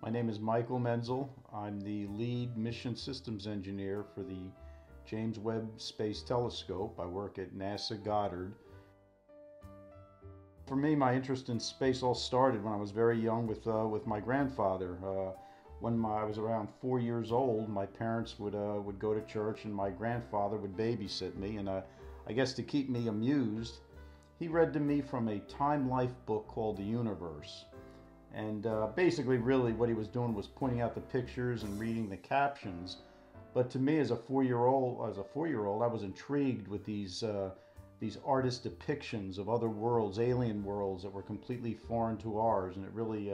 My name is Michael Menzel. I'm the lead mission systems engineer for the James Webb Space Telescope. I work at NASA Goddard. For me, my interest in space all started when I was very young with my grandfather. I was around 4 years old, my parents would go to church and my grandfather would babysit me. And I guess to keep me amused, he read to me from a Time Life book called The Universe. And basically, really, what he was doing was pointing out the pictures and reading the captions. But to me, as a four-year-old, I was intrigued with these artist depictions of other worlds, alien worlds that were completely foreign to ours. And it really,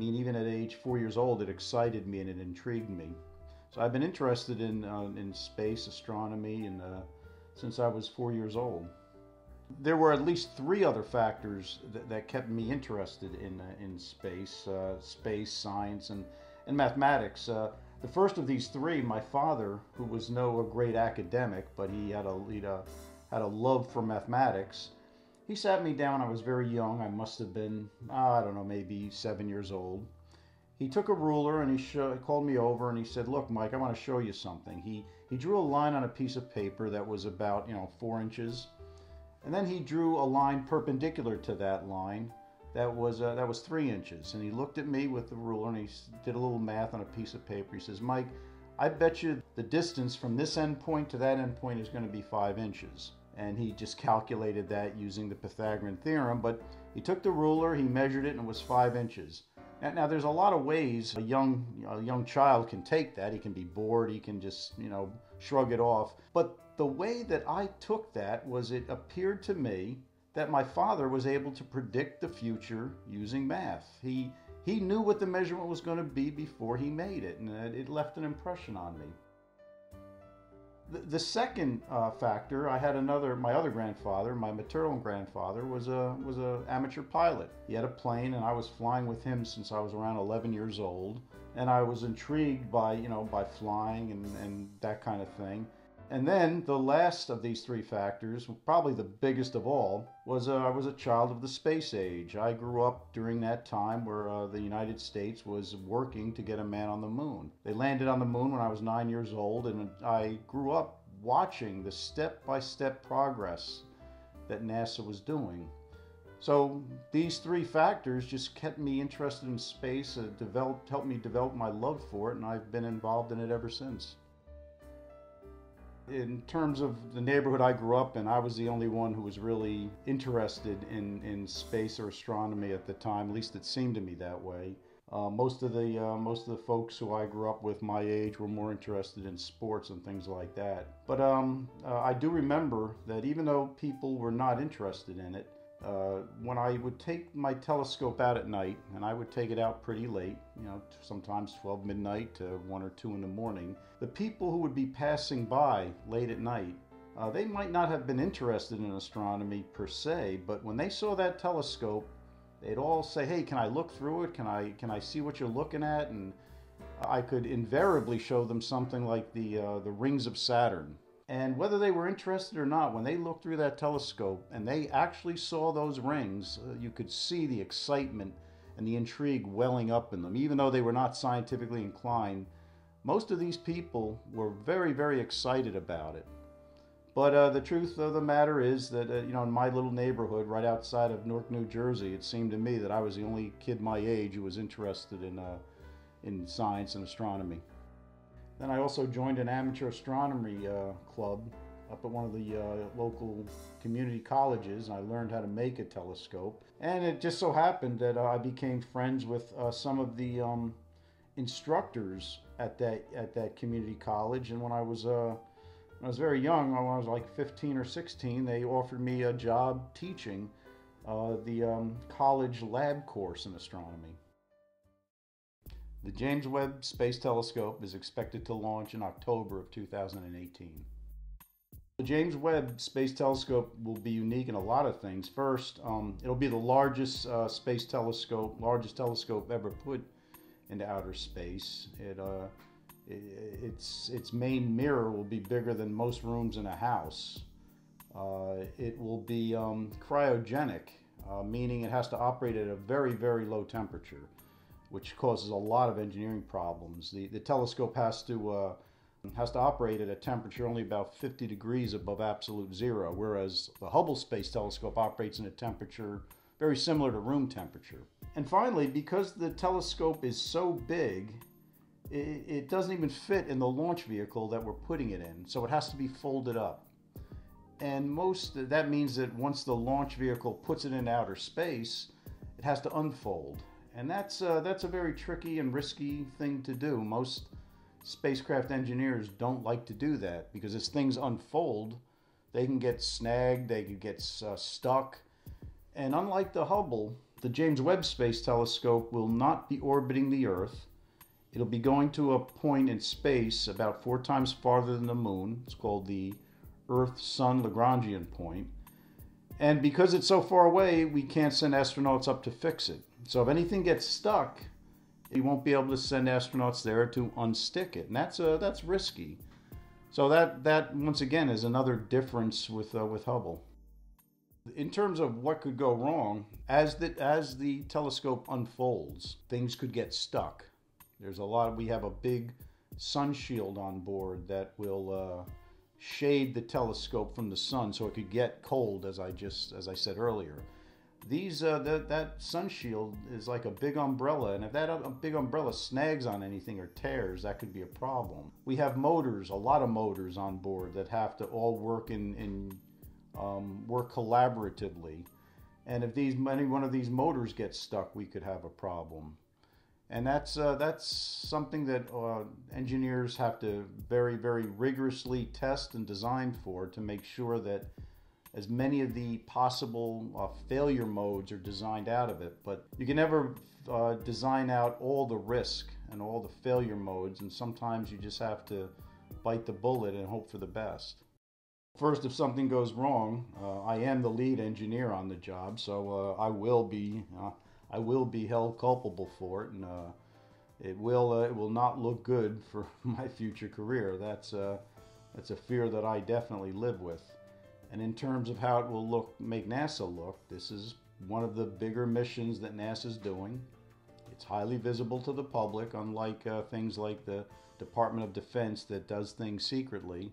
even at age 4 years old, it excited me and it intrigued me. So I've been interested in space, astronomy, and since I was 4 years old. There were at least three other factors that kept me interested in space, science, and mathematics. The first of these three, my father, who was no great academic, but he had a love for mathematics. He sat me down. I was very young. I must have been, I don't know, maybe 7 years old. He took a ruler and he called me over and he said, "Look, Mike, I want to show you something." He drew a line on a piece of paper that was about 4 inches. And then he drew a line perpendicular to that line that was 3 inches. And he looked at me with the ruler and he did a little math on a piece of paper. He says, "Mike, I bet you the distance from this end point to that end point is going to be 5 inches." And he just calculated that using the Pythagorean theorem. But he took the ruler, he measured it, and it was 5 inches. Now there's a lot of ways a young child can take that. He can be bored. He can just shrug it off. But the way that I took that was, it appeared to me that my father was able to predict the future using math. He knew what the measurement was going to be before he made it, and it left an impression on me. The second factor, my other grandfather, my maternal grandfather, was a amateur pilot. He had a plane, and I was flying with him since I was around 11 years old, and I was intrigued by flying and that kind of thing. And then the last of these three factors, probably the biggest of all, was I was a child of the space age. I grew up during that time where the United States was working to get a man on the moon. They landed on the moon when I was 9 years old, and I grew up watching the step-by-step progress that NASA was doing. So these three factors just kept me interested in space, helped me develop my love for it, and I've been involved in it ever since. In terms of the neighborhood I grew up in, I was the only one who was really interested in space or astronomy at the time. At least it seemed to me that way. Most of the folks who I grew up with my age were more interested in sports and things like that. But I do remember that even though people were not interested in it, when I would take my telescope out at night, and I would take it out pretty late, sometimes 12 midnight to 1 or 2 in the morning, the people who would be passing by late at night, they might not have been interested in astronomy per se, but when they saw that telescope, they'd all say, "Hey, can I look through it? Can I see what you're looking at?" And I could invariably show them something like the rings of Saturn. And whether they were interested or not, when they looked through that telescope and they actually saw those rings, you could see the excitement and the intrigue welling up in them. Even though they were not scientifically inclined, most of these people were very, very excited about it. But the truth of the matter is that, in my little neighborhood right outside of Newark, New Jersey, it seemed to me that I was the only kid my age who was interested in science and astronomy. Then I also joined an amateur astronomy club up at one of the local community colleges, and I learned how to make a telescope. And it just so happened that I became friends with some of the instructors at that community college. And when I was very young, when I was like 15 or 16, they offered me a job teaching the college lab course in astronomy. The James Webb Space Telescope is expected to launch in October of 2018. The James Webb Space Telescope will be unique in a lot of things. First, it'll be the largest largest telescope ever put into outer space. Its main mirror will be bigger than most rooms in a house. It will be cryogenic, meaning it has to operate at a very, very low temperature. which causes a lot of engineering problems. The telescope has to operate at a temperature only about 50 degrees above absolute zero, whereas the Hubble Space Telescope operates in a temperature very similar to room temperature. And finally, because the telescope is so big, it doesn't even fit in the launch vehicle that we're putting it in, so it has to be folded up. And that means that once the launch vehicle puts it in outer space, it has to unfold. And that's a very tricky and risky thing to do. Most spacecraft engineers don't like to do that because as things unfold, they can get snagged, they can get stuck. And unlike the Hubble, the James Webb Space Telescope will not be orbiting the Earth. It'll be going to a point in space about 4 times farther than the moon. It's called the Earth-Sun Lagrangian point. And because it's so far away, we can't send astronauts up to fix it. So if anything gets stuck, you won't be able to send astronauts there to unstick it. And that's risky. So that once again is another difference with Hubble. In terms of what could go wrong, as the telescope unfolds, things could get stuck. We have a big sun shield on board that will shade the telescope from the sun so it could get cold, as I said earlier. That sun shield is like a big umbrella, and if that big umbrella snags on anything or tears, that could be a problem. We have motors, a lot of motors on board that have to all work work collaboratively, and if any one of these motors gets stuck, we could have a problem. And that's something that engineers have to very, very rigorously test and design for to make sure that as many of the possible failure modes are designed out of it. But you can never design out all the risk and all the failure modes, and sometimes you just have to bite the bullet and hope for the best. First, if something goes wrong, I am the lead engineer on the job, so I will be held culpable for it, and it will not look good for my future career. That's a fear that I definitely live with. And in terms of how it will make NASA look, this is one of the bigger missions that NASA's doing. It's highly visible to the public, unlike things like the Department of Defense that does things secretly.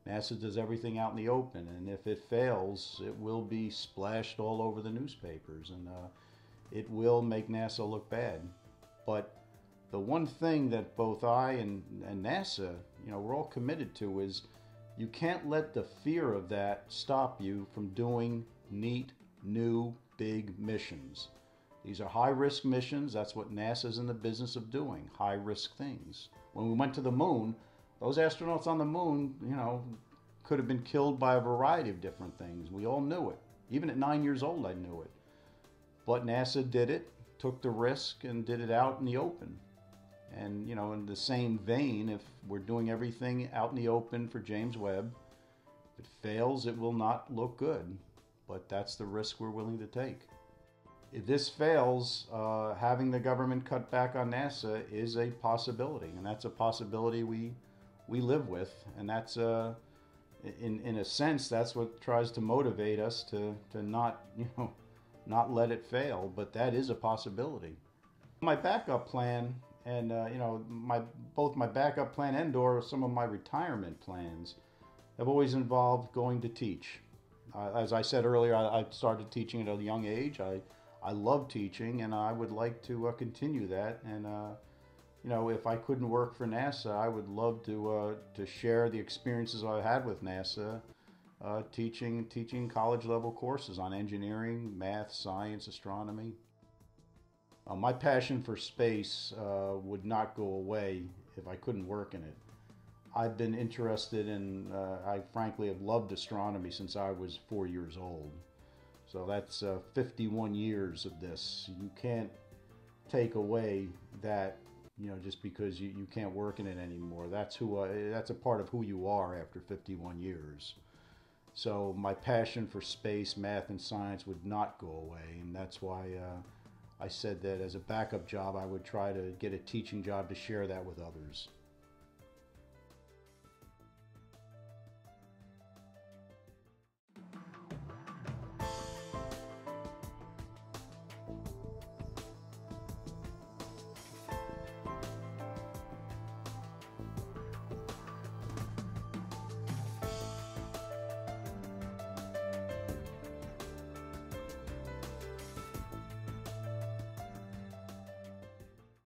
NASA does everything out in the open, and if it fails, it will be splashed all over the newspapers, and it will make NASA look bad. But the one thing that both I and NASA, we're all committed to is you can't let the fear of that stop you from doing neat, new, big missions. These are high-risk missions. That's what NASA's in the business of doing, high-risk things. When we went to the moon, those astronauts on the moon, could have been killed by a variety of different things. We all knew it. Even at 9 years old, I knew it. But NASA did it, took the risk, and did it out in the open. And, in the same vein, if we're doing everything out in the open for James Webb, if it fails, it will not look good. But that's the risk we're willing to take. If this fails, having the government cut back on NASA is a possibility. And that's a possibility we live with. And that's, in a sense, that's what tries to motivate us to not, not let it fail. But that is a possibility. My backup plan, and both my backup plan and/or some of my retirement plans have always involved going to teach. As I said earlier, I started teaching at a young age. I love teaching, and I would like to continue that. And if I couldn't work for NASA, I would love to share the experiences I had with NASA, teaching college level courses on engineering, math, science, astronomy. My passion for space would not go away if I couldn't work in it. I've been interested in, I frankly have loved astronomy since I was 4 years old. So that's 51 years of this. You can't take away that, just because you can't work in it anymore. That's a part of who you are after 51 years. So my passion for space, math, and science would not go away, and that's why I said that as a backup job, I would try to get a teaching job to share that with others.